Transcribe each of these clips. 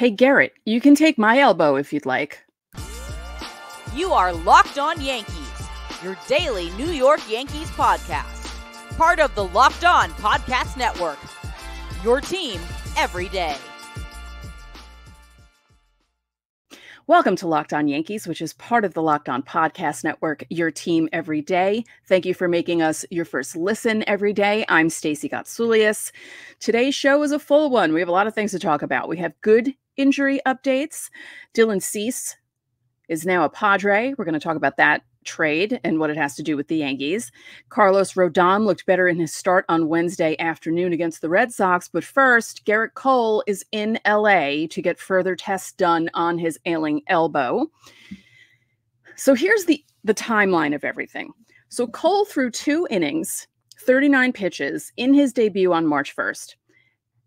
Hey, Gerrit, you can take my elbow if you'd like. You are Locked On Yankees, your daily New York Yankees podcast. Part of the Locked On Podcast Network, your team every day. Welcome to Locked On Yankees, which is part of the Locked On Podcast Network, your team every day. Thank you for making us your first listen every day. I'm Stacey. Today's show is a full one. We have a lot of things to talk about. We have good injury updates. Dylan Cease is now a Padre. We're going to talk about that trade and what it has to do with the Yankees. Carlos Rodón looked better in his start on Wednesday afternoon against the Red Sox. But first, Gerrit Cole is in LA to get further tests done on his ailing elbow. So here's the timeline of everything. So Cole threw 2 innings, 39 pitches in his debut on March 1st.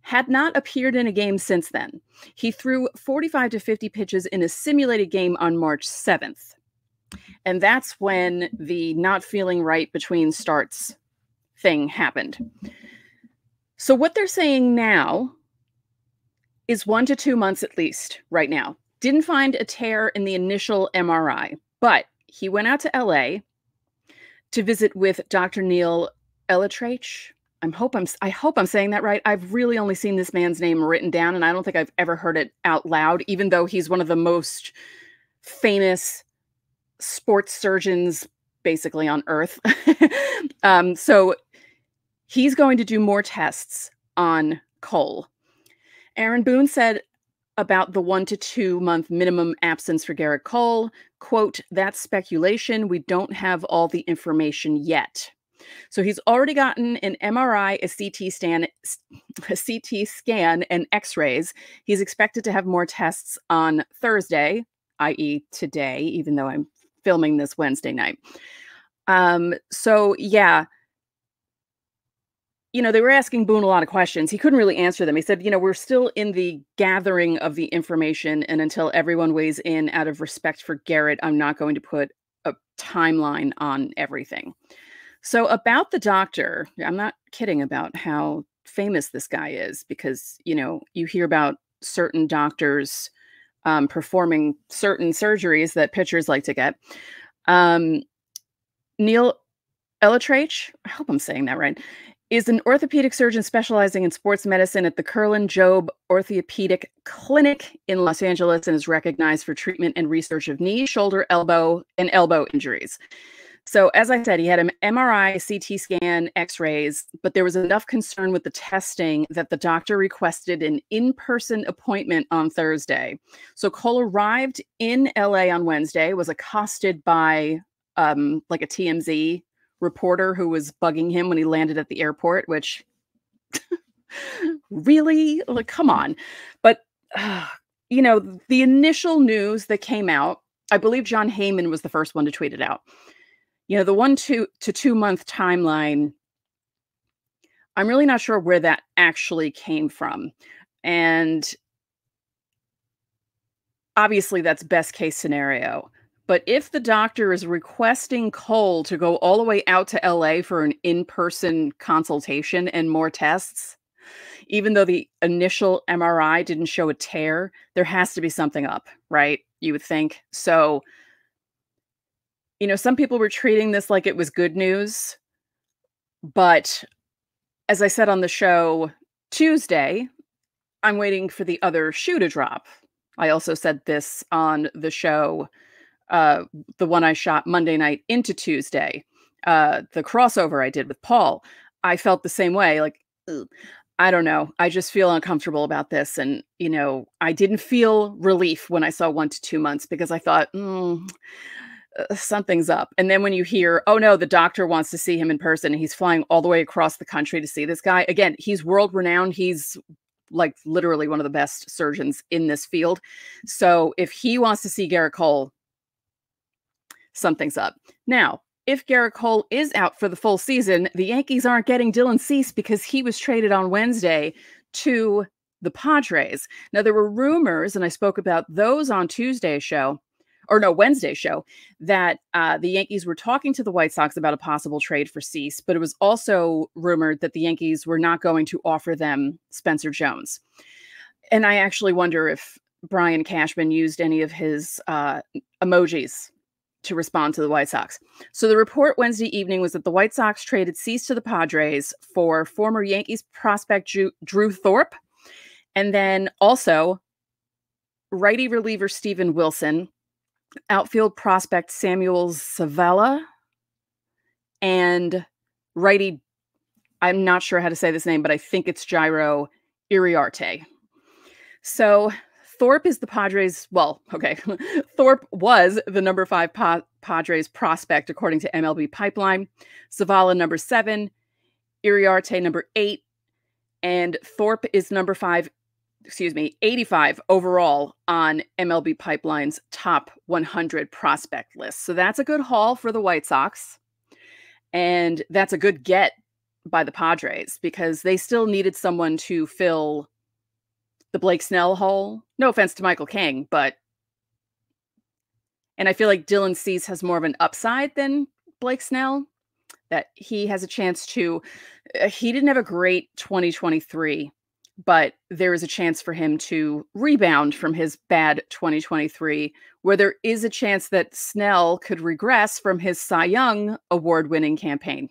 Had not appeared in a game since then. He threw 45 to 50 pitches in a simulated game on March 7th. And that's when the not feeling right between starts thing happened. So what they're saying now is 1 to 2 months at least right now. Didn't find a tear in the initial MRI, but he went out to LA to visit with Dr. Neal ElAttrache. I hope I'm saying that right. I've really only seen this man's name written down, and I don't think I've ever heard it out loud, even though he's one of the most famous sports surgeons basically on earth. So he's going to do more tests on Cole. Aaron Boone said about the 1 to 2 month minimum absence for Gerrit Cole, quote, "That's speculation. We don't have all the information yet." So he's already gotten an MRI, a CT scan, and X-rays. He's expected to have more tests on Thursday, i.e. today, even though I'm filming this Wednesday night. So yeah, they were asking Boone a lot of questions. He couldn't really answer them. He said, we're still in the gathering of the information, and until everyone weighs in out of respect for Gerrit, I'm not going to put a timeline on everything. So about the doctor, I'm not kidding about how famous this guy is, because, you hear about certain doctors performing certain surgeries that pitchers like to get. Neal ElAttrache, I hope I'm saying that right, is an orthopedic surgeon specializing in sports medicine at the Kerlan-Jobe Orthopaedic Clinic in Los Angeles, and is recognized for treatment and research of knee, shoulder, elbow, and elbow injuries. So as I said, he had an MRI, CT scan, X-rays, but there was enough concern with the testing that the doctor requested an in-person appointment on Thursday. So Cole arrived in LA on Wednesday, was accosted by like a TMZ reporter who was bugging him when he landed at the airport, which really, like, come on. But, the initial news that came out, I believe John Heyman was the first one to tweet it out. The 1 to 2 month timeline, I'm really not sure where that actually came from. And obviously that's best case scenario. But if the doctor is requesting Cole to go all the way out to LA for an in-person consultation and more tests, even though the initial MRI didn't show a tear, there has to be something up, right? You would think. So some people were treating this like it was good news, but as I said on the show Tuesday, I'm waiting for the other shoe to drop. I also said this on the show, the one I shot Monday night into Tuesday, the crossover I did with Paul. I felt the same way, like, ugh, I don't know. I just feel uncomfortable about this. And, I didn't feel relief when I saw 1 to 2 months, because I thought, something's up. And then when you hear, oh no, the doctor wants to see him in person, and he's flying all the way across the country to see this guy. Again, he's world renowned. He's like literally one of the best surgeons in this field. So if he wants to see Gerrit Cole, something's up. Now, if Gerrit Cole is out for the full season, the Yankees aren't getting Dylan Cease because he was traded on Wednesday to the Padres. Now, there were rumors, and I spoke about those on Wednesday's show, that the Yankees were talking to the White Sox about a possible trade for Cease, but it was also rumored that the Yankees were not going to offer them Spencer Jones. And I actually wonder if Brian Cashman used any of his emojis to respond to the White Sox. So the report Wednesday evening was that the White Sox traded Cease to the Padres for former Yankees prospect Drew Thorpe, and then also righty reliever Steven Wilson, outfield prospect Samuel Zavala, and righty, I'm not sure how to say this name, but I think it's Jairo ElAttrache. So Thorpe is the Padres, Thorpe was the number 5 Padres prospect, according to MLB Pipeline. Zavala, number 7, ElAttrache, number 8, and Thorpe is number 85 overall on MLB Pipeline's top 100 prospect list. So that's a good haul for the White Sox, and that's a good get by the Padres because they still needed someone to fill the Blake Snell hole. No offense to Michael King, and I feel like Dylan Cease has more of an upside than Blake Snell, that he has a chance to, he didn't have a great 2023, but there is a chance for him to rebound from his bad 2023, where there is a chance that Snell could regress from his Cy Young award-winning campaign.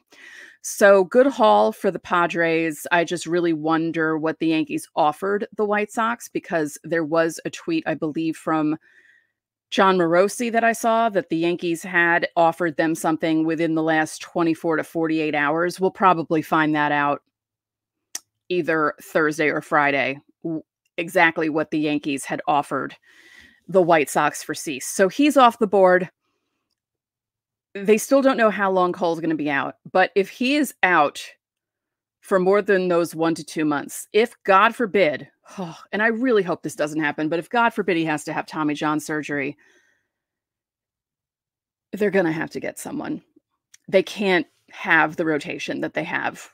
So good haul for the Padres. I just really wonder what the Yankees offered the White Sox, because there was a tweet, I believe, from John Morosi that I saw that the Yankees had offered them something within the last 24 to 48 hours. We'll probably find that out either Thursday or Friday, exactly what the Yankees had offered the White Sox for Cease. So he's off the board. They still don't know how long Cole's going to be out, but if he is out for more than those 1 to 2 months, if God forbid, and I really hope this doesn't happen, but if God forbid he has to have Tommy John surgery, they're going to have to get someone. They can't have the rotation that they have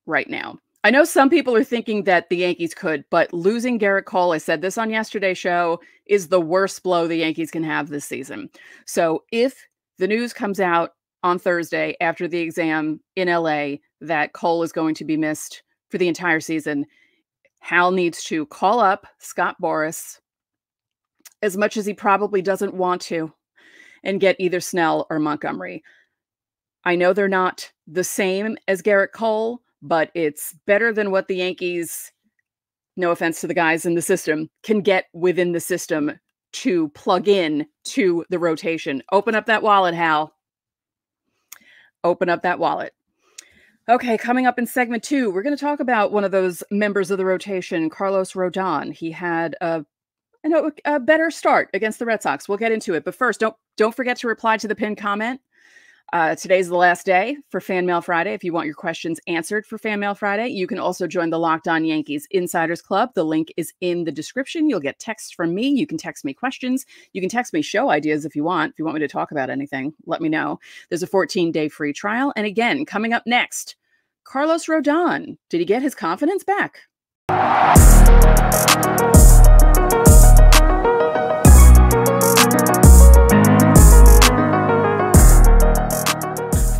right now. I know some people are thinking that the Yankees could, but losing Gerrit Cole, I said this on yesterday's show, is the worst blow the Yankees can have this season. So if the news comes out on Thursday after the exam in LA that Cole is going to be missed for the entire season, Hal needs to call up Scott Boras, as much as he probably doesn't want to, and get either Snell or Montgomery. I know they're not the same as Gerrit Cole, but it's better than what the Yankees, no offense to the guys in the system, can get within the system to plug in to the rotation. Open up that wallet, Hal. Open up that wallet. Okay, coming up in segment 2, we're going to talk about one of those members of the rotation, Carlos Rodón. He had a better start against the Red Sox. We'll get into it. But first, don't forget to reply to the pinned comment. Today's the last day for Fan Mail Friday. If you want your questions answered for Fan Mail Friday, you can also join the Locked On Yankees Insiders Club. The link is in the description. You'll get texts from me. You can text me questions. You can text me show ideas if you want. If you want me to talk about anything, let me know. There's a 14-day free trial. And again, coming up next, Carlos Rodón. Did he get his confidence back?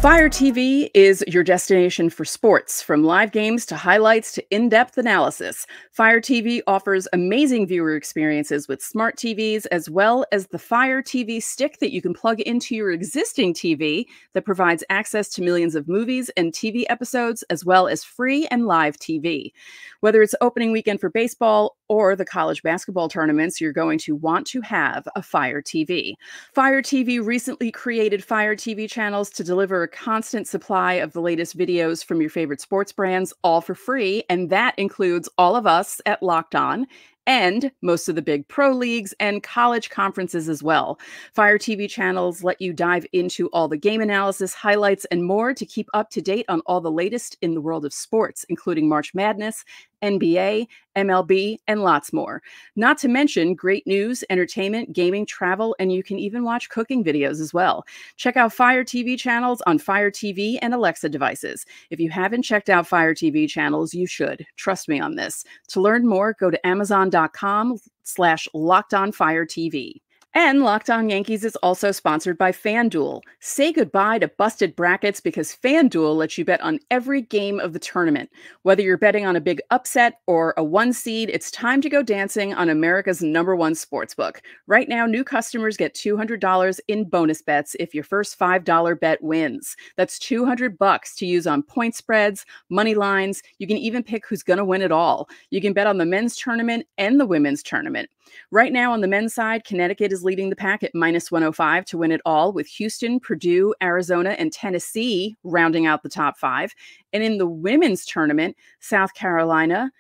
Fire TV is your destination for sports, from live games to highlights to in-depth analysis. Fire TV offers amazing viewer experiences with smart TVs, as well as the Fire TV stick that you can plug into your existing TV that provides access to millions of movies and TV episodes, as well as free and live TV. Whether it's opening weekend for baseball or the college basketball tournaments, you're going to want to have a Fire TV. Fire TV recently created Fire TV channels to deliver a constant supply of the latest videos from your favorite sports brands, all for free, and that includes all of us at Locked On and most of the big pro leagues and college conferences as well. Fire TV channels let you dive into all the game analysis, highlights, and more to keep up to date on all the latest in the world of sports, including March Madness, NBA, MLB, and lots more. Not to mention great news, entertainment, gaming, travel, and you can even watch cooking videos as well. Check out Fire TV channels on Fire TV and Alexa devices. If you haven't checked out Fire TV channels, you should. Trust me on this. To learn more, go to Amazon.com/LockedOnFireTV. And Locked On Yankees is also sponsored by FanDuel. Say goodbye to busted brackets because FanDuel lets you bet on every game of the tournament. Whether you're betting on a big upset or a one seed, it's time to go dancing on America's #1 sportsbook. Right now, new customers get $200 in bonus bets if your first $5 bet wins. That's $200 to use on point spreads, money lines. You can even pick who's going to win it all. You can bet on the men's tournament and the women's tournament. Right now on the men's side, Connecticut is leading the pack at -105 to win it all, with Houston, Purdue, Arizona, and Tennessee rounding out the top 5. And in the women's tournament, South Carolina,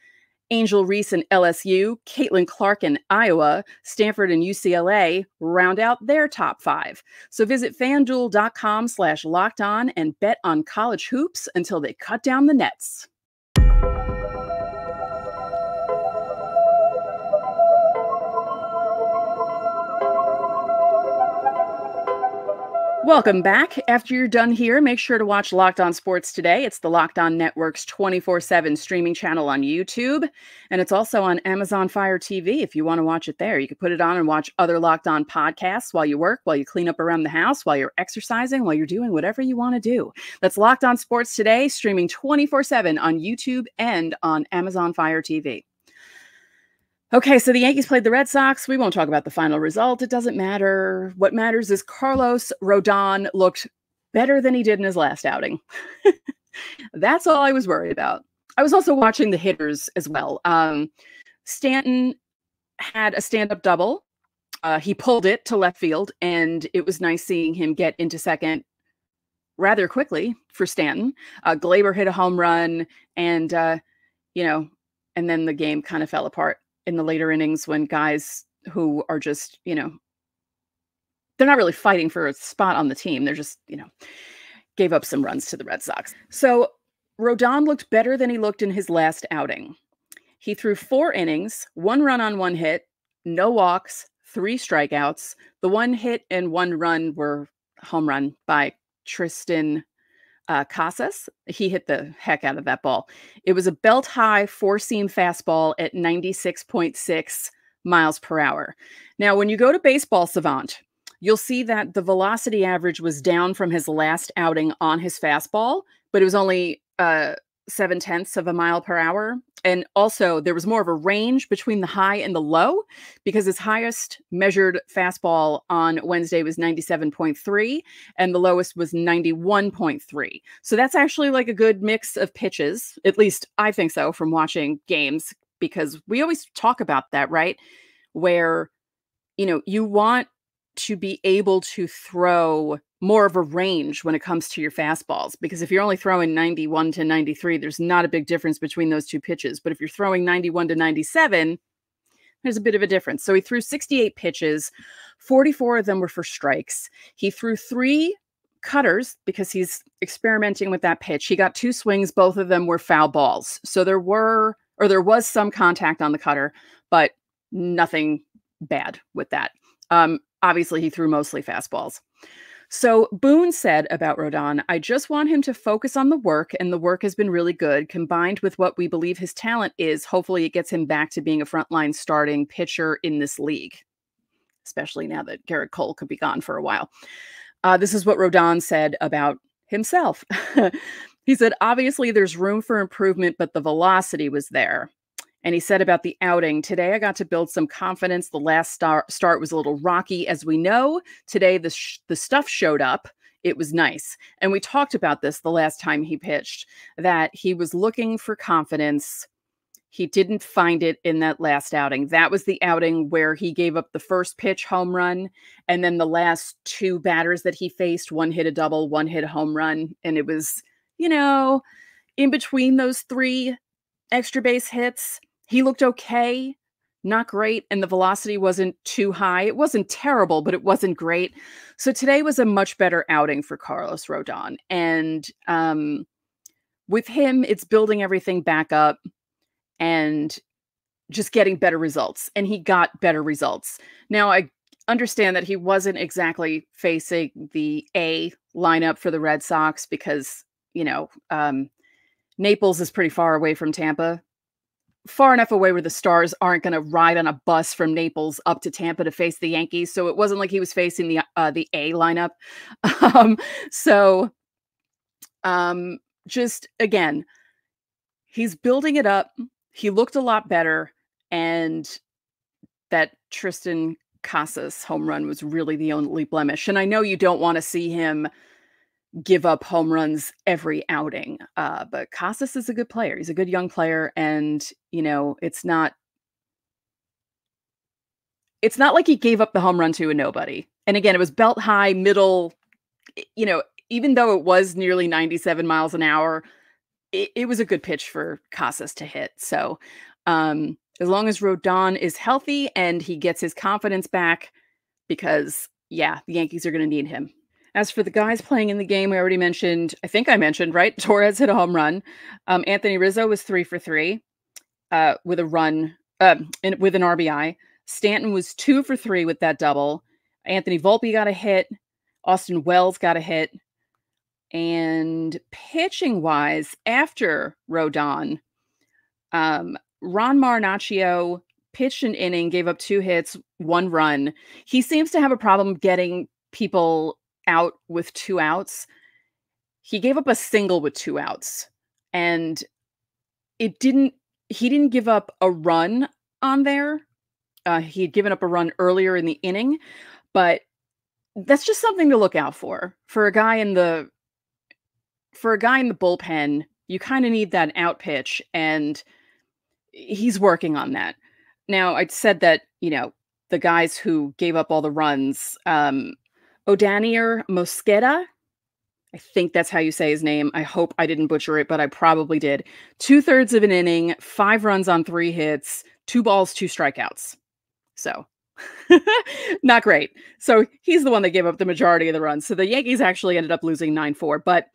Angel Reese and LSU, Caitlin Clark and Iowa, Stanford and UCLA round out their top 5. So visit fanduel.com/lockedon and bet on college hoops until they cut down the nets. Welcome back. After you're done here, make sure to watch Locked On Sports Today. It's the Locked On Network's 24/7 streaming channel on YouTube, and it's also on Amazon Fire TV if you want to watch it there. You can put it on and watch other Locked On podcasts while you work, while you clean up around the house, while you're exercising, while you're doing whatever you want to do. That's Locked On Sports Today, streaming 24/7 on YouTube and on Amazon Fire TV. Okay, so the Yankees played the Red Sox. We won't talk about the final result. It doesn't matter. What matters is Carlos Rodón looked better than he did in his last outing. That's all I was worried about. I was also watching the hitters as well. Stanton had a stand-up double. He pulled it to left field, and it was nice seeing him get into second rather quickly for Stanton. Glaber hit a home run, and, and then the game kind of fell apart in the later innings when guys who are just, they're not really fighting for a spot on the team. They're just, gave up some runs to the Red Sox. So Rodón looked better than he looked in his last outing. He threw 4 innings, 1 run on 1 hit, no walks, 3 strikeouts. The 1 hit and 1 run were home run by Tristan Casas. He hit the heck out of that ball. It was a belt-high 4-seam fastball at 96.6 miles per hour. Now, when you go to Baseball Savant, you'll see that the velocity average was down from his last outing on his fastball, but it was only 0.7 of a mile per hour. And also there was more of a range between the high and the low, because his highest measured fastball on Wednesday was 97.3 and the lowest was 91.3. So that's actually like a good mix of pitches. At least I think so from watching games, because we always talk about that, right? Where, you want to be able to throw more of a range when it comes to your fastballs, because if you're only throwing 91 to 93, there's not a big difference between those two pitches. But if you're throwing 91 to 97, there's a bit of a difference. So he threw 68 pitches, 44 of them were for strikes. He threw 3 cutters because he's experimenting with that pitch. He got 2 swings, both of them were foul balls. So there was some contact on the cutter, but nothing bad with that. Obviously he threw mostly fastballs. So Boone said about Rodón, "I just want him to focus on the work, and the work has been really good. Combined with what we believe his talent is, hopefully it gets him back to being a frontline starting pitcher in this league," especially now that Gerrit Cole could be gone for a while. This is what Rodón said about himself. He said, "Obviously there's room for improvement, but the velocity was there." And he said about the outing, "Today I got to build some confidence. The last start was a little rocky, as we know. Today the stuff showed up. It was nice." And we talked about this the last time he pitched, that he was looking for confidence. He didn't find it in that last outing. That was the outing where he gave up the first pitch home run, and then the last 2 batters that he faced, one hit a double, one hit a home run. And it was, in between those 3 extra base hits, he looked okay, not great, and the velocity wasn't too high. It wasn't terrible, but it wasn't great. So today was a much better outing for Carlos Rodón. And with him, it's building everything back up and just getting better results. And he got better results. Now, I understand that he wasn't exactly facing the A lineup for the Red Sox because, Naples is pretty far away from Tampa. far enough away where the Stars aren't going to ride on a bus from Naples up to Tampa to face the Yankees. So it wasn't like he was facing the A lineup. Just again, he's building it up. He looked a lot better, and that Tristan Casas home run was really the only blemish. And I know you don't want to see him give up home runs every outing, but Casas is a good player. He's a good young player, and it's not like he gave up the home run to a nobody. And again, it was belt high, middle. Even though it was nearly 97 miles an hour, it was a good pitch for Casas to hit. So as long as Rodón is healthy and he gets his confidence back, because, the Yankees are going to need him. As for the guys playing in the game, I mentioned, right? Torres hit a home run. Anthony Rizzo was 3 for 3 with a run, with an RBI. Stanton was 2 for 3 with that double. Anthony Volpe got a hit. Austin Wells got a hit. And pitching-wise, after Rodón, Ron Marinaccio pitched an inning, gave up 2 hits, 1 run. He seems to have a problem getting people out with 2 outs. He gave up a single with 2 outs. And he didn't give up a run on there. He had given up a run earlier in the inning, but that's just something to look out for. For a guy in the bullpen, you kind of need that out pitch, and he's working on that. Now, I said that, the guys who gave up all the runs, Odanier Mosqueda, I think that's how you say his name. I hope I didn't butcher it, but I probably did. 2/3 of an inning, 5 runs on 3 hits, 2 balls, 2 strikeouts. So not great. So he's the one that gave up the majority of the runs. So the Yankees actually ended up losing 9-4, but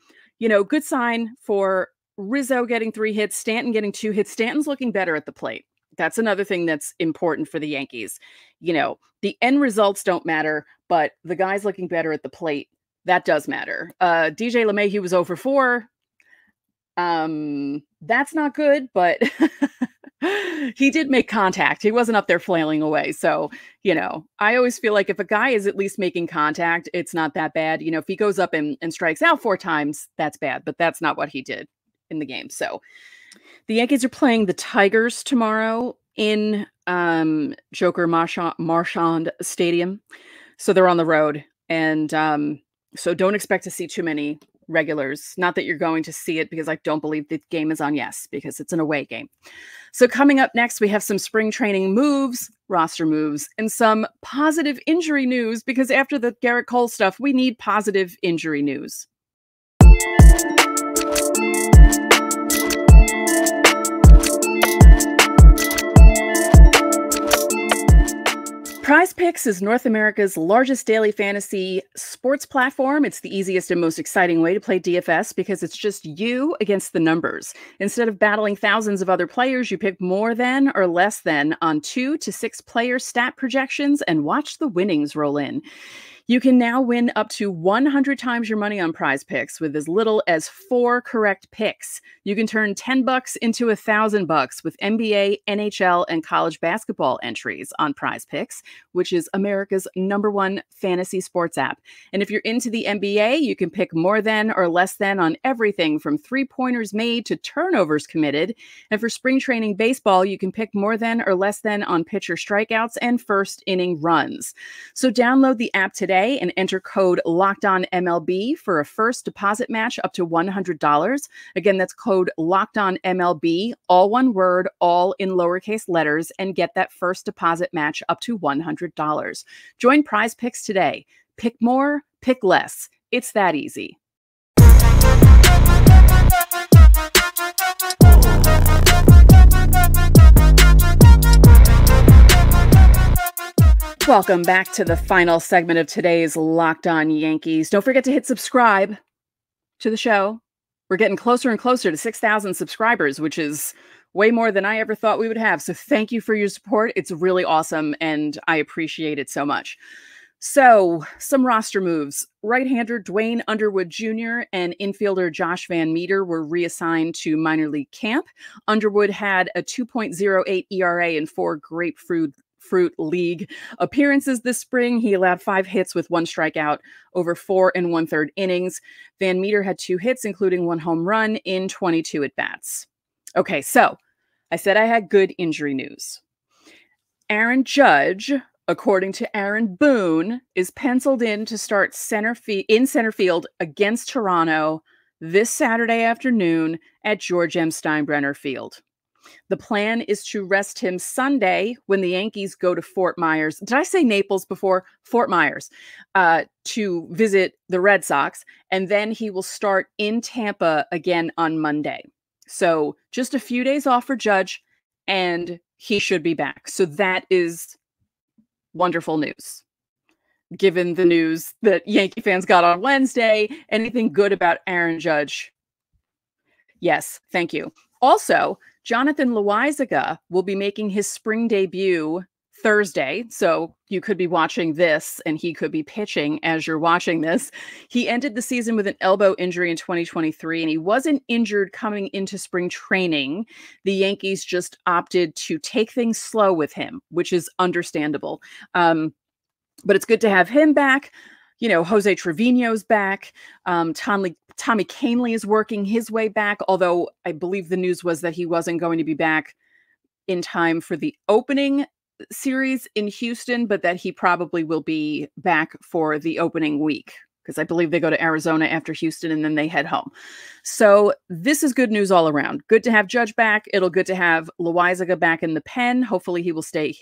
good sign for Rizzo getting 3 hits, Stanton getting 2 hits. Stanton's looking better at the plate. That's another thing that's important for the Yankees. The end results don't matter, but the guys looking better at the plate, that does matter. DJ LeMahieu was 0 for 4. That's not good, but he did make contact. He wasn't up there flailing away. So, I always feel like if a guy is at least making contact, it's not that bad. If he goes up and strikes out 4 times, that's bad, but that's not what he did in the game. So the Yankees are playing the Tigers tomorrow in Joker Marchand Stadium. So they're on the road. And so don't expect to see too many regulars. Not that you're going to see it, because I don't believe the game is on yes, because it's an away game. So coming up next, we have some spring training moves, roster moves, and some positive injury news, because after the Gerrit Cole stuff, we need positive injury news. PrizePicks is North America's largest daily fantasy sports platform. It's the easiest and most exciting way to play DFS, because it's just you against the numbers. Instead of battling thousands of other players, you pick more than or less than on 2 to 6 player stat projections and watch the winnings roll in. You can now win up to 100 times your money on PrizePicks with as little as 4 correct picks. You can turn $10 into $1,000 with NBA, NHL, and college basketball entries on PrizePicks, which is America's #1 fantasy sports app. And if you're into the NBA, you can pick more than or less than on everything from 3-pointers made to turnovers committed. And for spring training baseball, you can pick more than or less than on pitcher strikeouts and first inning runs. So download the app today and enter code LOCKEDONMLB for a first deposit match up to $100. Again, that's code LOCKEDONMLB, all one word, all in lowercase letters, and get that first deposit match up to $100. Join PrizePicks today. Pick more, pick less. It's that easy. Welcome back to the final segment of today's Locked On Yankees. Don't forget to hit subscribe to the show. We're getting closer and closer to 6,000 subscribers, which is way more than I ever thought we would have. So thank you for your support. It's really awesome, and I appreciate it so much. So, some roster moves. Right-hander Dwayne Underwood Jr. and infielder Josh Van Meter were reassigned to minor league camp. Underwood had a 2.08 ERA in 4 grapefruit league appearances this spring. He allowed 5 hits with 1 strikeout over 4 1/3 innings. Van Meter had 2 hits, including 1 home run in 22 at-bats. Okay, so I said I had good injury news. Aaron Judge, according to Aaron Boone, is penciled in to start center field against Toronto this Saturday afternoon at George M. Steinbrenner Field. The plan is to rest him Sunday when the Yankees go to Fort Myers. Did I say Naples before? Fort Myers, to visit the Red Sox, and then he will start in Tampa again on Monday. So just a few days off for Judge, and he should be back. So that is wonderful news. Given the news that Yankee fans got on Wednesday, anything good about Aaron Judge? Yes, thank you. Also, Jonathan Loaisiga will be making his spring debut Thursday, so you could be watching this and he could be pitching as you're watching this. He ended the season with an elbow injury in 2023, and he wasn't injured coming into spring training. The Yankees just opted to take things slow with him, which is understandable. But it's good to have him back. You know, Jose Trevino's back. Tommy Kahnle is working his way back, although I believe the news was that he wasn't going to be back in time for the opening series in Houston, but that he probably will be back for the opening week, because I believe they go to Arizona after Houston and then they head home. So this is good news all around. Good to have Judge back. It'll good to have Loaisiga back in the pen. Hopefully he will stay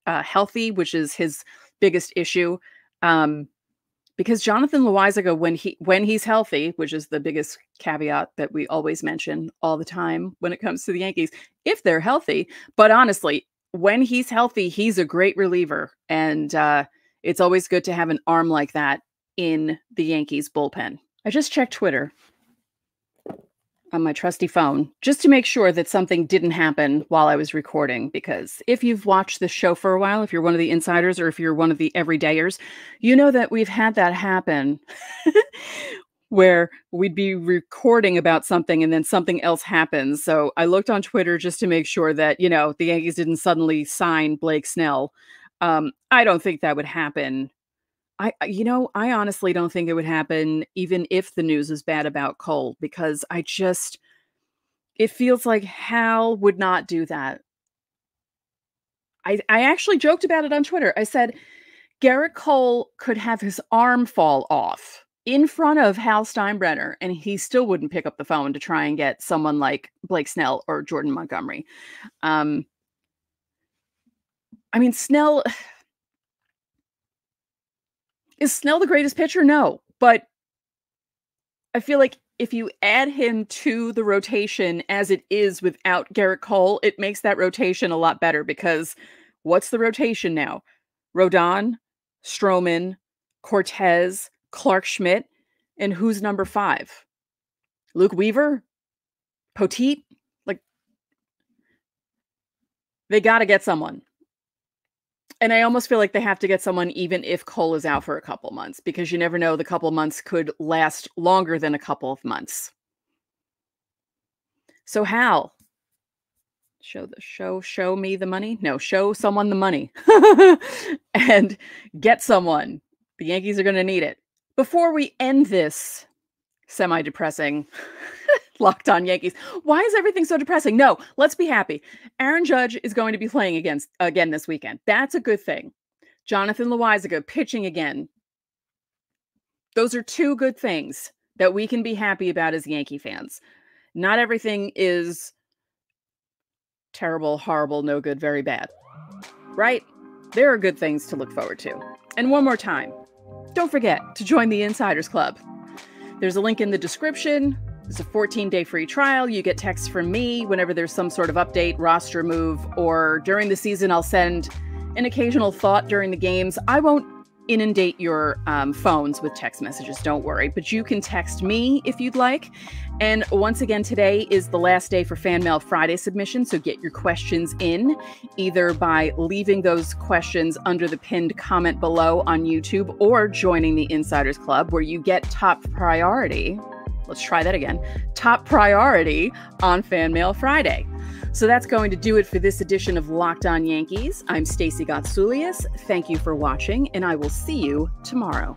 healthy, which is his biggest issue. Because Jonathan Loaisiga, when he's healthy, which is the biggest caveat that we always mention all the time when it comes to the Yankees, if they're healthy, but honestly, when he's healthy, he's a great reliever. And it's always good to have an arm like that in the Yankees bullpen. I just checked Twitter on my trusty phone just to make sure that something didn't happen while I was recording, because if you've watched the show for a while, if you're one of the insiders or if you're one of the everydayers, you know that we've had that happen where we'd be recording about something and then something else happens. So I looked on Twitter just to make sure that, you know, the Yankees didn't suddenly sign Blake Snell. I don't think that would happen. I honestly don't think it would happen even if the news is bad about Cole, because it feels like Hal would not do that. I actually joked about it on Twitter. I said, Gerrit Cole could have his arm fall off in front of Hal Steinbrenner, and he still wouldn't pick up the phone to try and get someone like Blake Snell or Jordan Montgomery. Snell... Is Snell the greatest pitcher? No. But I feel like if you add him to the rotation as it is without Gerrit Cole, it makes that rotation a lot better, because what's the rotation now? Rodón, Stroman, Cortez, Clark Schmidt, and who's number 5? Luke Weaver? Poteet? Like, they got to get someone. And I almost feel like they have to get someone even if Cole is out for a couple months, because you never know, the couple months could last longer than a couple of months. So Hal, show me the money? No, show someone the money and get someone. The Yankees are going to need it. Before we end this semi-depressing Locked On Yankees. Why is everything so depressing? No, let's be happy. Aaron Judge is going to be playing again this weekend. That's a good thing. Jonathan Loaisiga pitching again. Those are 2 good things that we can be happy about as Yankee fans. Not everything is terrible, horrible, no good, very bad. Right? There are good things to look forward to. And one more time, don't forget to join the Insiders Club. There's a link in the description. It's a 14-day free trial. You get texts from me whenever there's some sort of update, roster move, or during the season, I'll send an occasional thought during the games. I won't inundate your phones with text messages. Don't worry, but you can text me if you'd like. And once again, today is the last day for Fan Mail Friday submission. So get your questions in either by leaving those questions under the pinned comment below on YouTube or joining the Insiders Club, where you get top priority. Let's try that again. Top priority on Fan Mail Friday. So that's going to do it for this edition of Locked On Yankees. I'm Stacey Gotsoulias. Thank you for watching, and I will see you tomorrow.